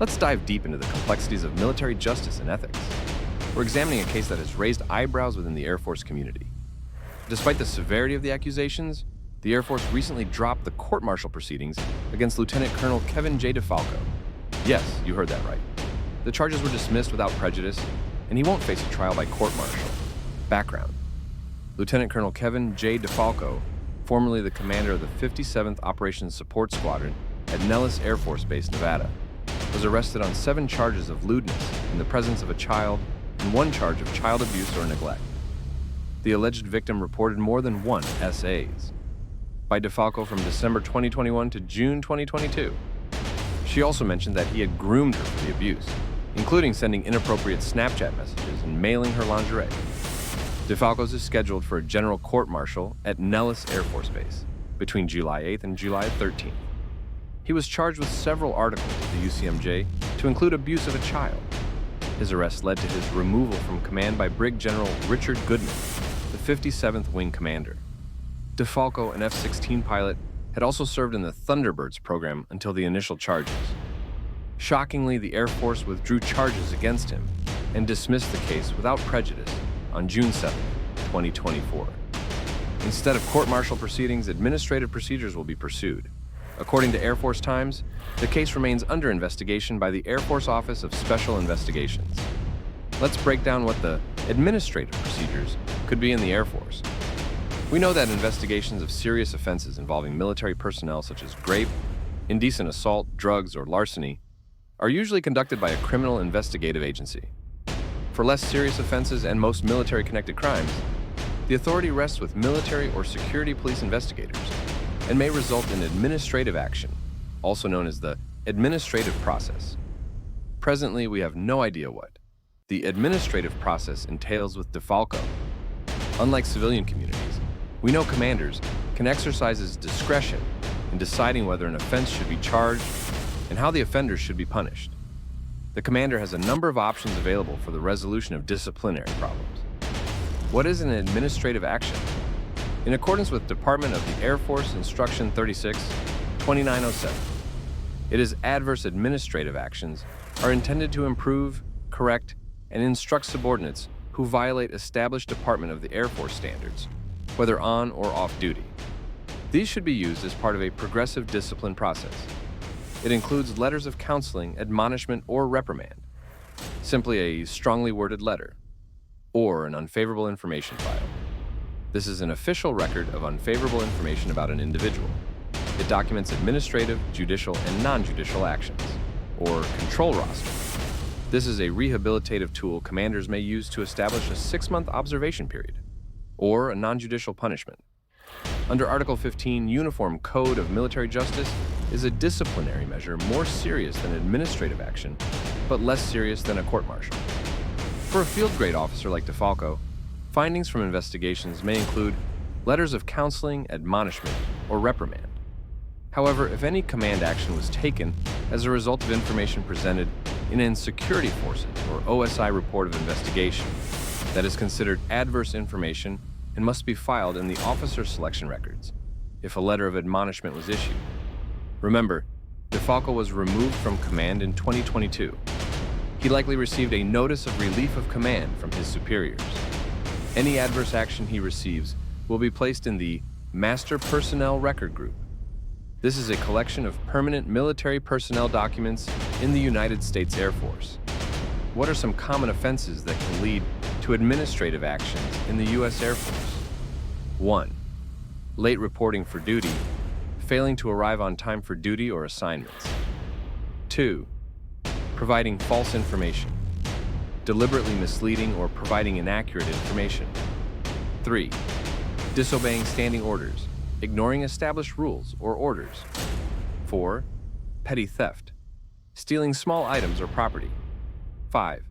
Let's dive deep into the complexities of military justice and ethics. We're examining a case that has raised eyebrows within the Air Force community. Despite the severity of the accusations, the Air Force recently dropped the court-martial proceedings against Lieutenant Colonel Kevin J. Difalco. Yes, you heard that right. The charges were dismissed without prejudice, and he won't face a trial by court-martial. Background: Lieutenant Colonel Kevin J. Difalco, formerly the commander of the 57th Operations Support Squadron at Nellis Air Force Base, Nevada, was arrested on 7 charges of lewdness in the presence of a child and 1 charge of child abuse or neglect. The alleged victim reported more than 1 SAs by Difalco from December 2021 to June 2022. She also mentioned that he had groomed her for the abuse, including sending inappropriate Snapchat messages and mailing her lingerie. Difalco's is scheduled for a general court-martial at Nellis Air Force Base between July 8th and July 13th. He was charged with several articles of the UCMJ to include abuse of a child. His arrest led to his removal from command by Brig General Richard Goodman, the 57th Wing Commander. Difalco, an F-16 pilot, had also served in the Thunderbirds program until the initial charges. Shockingly, the Air Force withdrew charges against him and dismissed the case without prejudice on June 7, 2024. Instead of court-martial proceedings, administrative procedures will be pursued. According to Air Force Times, the case remains under investigation by the Air Force Office of Special Investigations. Let's break down what the administrative procedures could be in the Air Force. We know that investigations of serious offenses involving military personnel such as rape, indecent assault, drugs, or larceny are usually conducted by a criminal investigative agency. For less serious offenses and most military-connected crimes, the authority rests with military or security police investigators and may result in administrative action, also known as the administrative process. Presently, we have no idea what the administrative process entails with Difalco. Unlike civilian communities, we know commanders can exercise discretion in deciding whether an offense should be charged and how the offenders should be punished. The commander has a number of options available for the resolution of disciplinary problems. What is an administrative action? In accordance with Department of the Air Force Instruction 36-2907, it is adverse administrative actions are intended to improve, correct, and instruct subordinates who violate established Department of the Air Force standards, whether on or off duty. These should be used as part of a progressive discipline process. It includes letters of counseling, admonishment, or reprimand, simply a strongly worded letter, or an unfavorable information file. This is an official record of unfavorable information about an individual. It documents administrative, judicial, and non-judicial actions, or control roster. This is a rehabilitative tool commanders may use to establish a 6-month observation period, or a non-judicial punishment. Under Article 15, Uniform Code of Military Justice is a disciplinary measure more serious than administrative action, but less serious than a court-martial. For a field-grade officer like Difalco, findings from investigations may include letters of counseling, admonishment, or reprimand. However, if any command action was taken as a result of information presented in an Security Forces or OSI report of investigation, that is considered adverse information and must be filed in the officer selection records if a letter of admonishment was issued. Remember, Difalco was removed from command in 2022. He likely received a notice of relief of command from his superiors. Any adverse action he receives will be placed in the Master Personnel Record Group. This is a collection of permanent military personnel documents in the United States Air Force. What are some common offenses that can lead to administrative actions in the U.S. Air Force? 1. Late reporting for duty, failing to arrive on time for duty or assignments. 2. Providing false information, deliberately misleading or providing inaccurate information. 3. Disobeying standing orders, ignoring established rules or orders. 4. Petty theft, stealing small items or property. 5.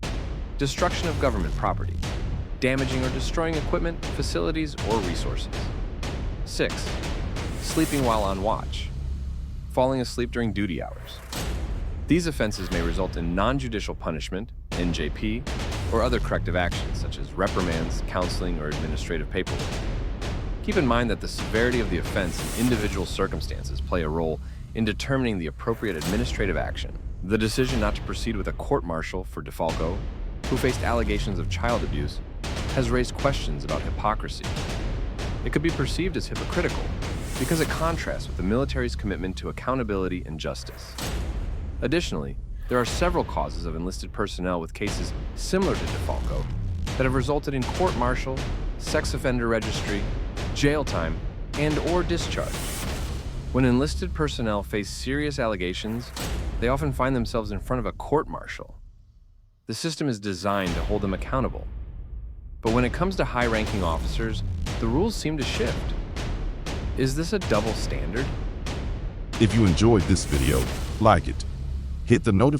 Destruction of government property, damaging or destroying equipment, facilities, or resources. 6. Sleeping while on watch, falling asleep during duty hours. These offenses may result in non-judicial punishment, NJP, or other corrective actions such as reprimands, counseling, or administrative paperwork. Keep in mind that the severity of the offense and individual circumstances play a role in determining the appropriate administrative action. The decision not to proceed with a court-martial for Difalco, who faced allegations of child abuse, has raised questions about hypocrisy. It could be perceived as hypocritical because it contrasts with the military's commitment to accountability and justice. Additionally, there are several causes of enlisted personnel with cases similar to Difalco that have resulted in court-martial, sex offender registry, jail time, and/or discharge. When enlisted personnel face serious allegations, they often find themselves in front of a court-martial. The system is designed to hold them accountable. But when it comes to high-ranking officers, the rules seem to shift. Is this a double standard? If you enjoyed this video, like it, hit the notification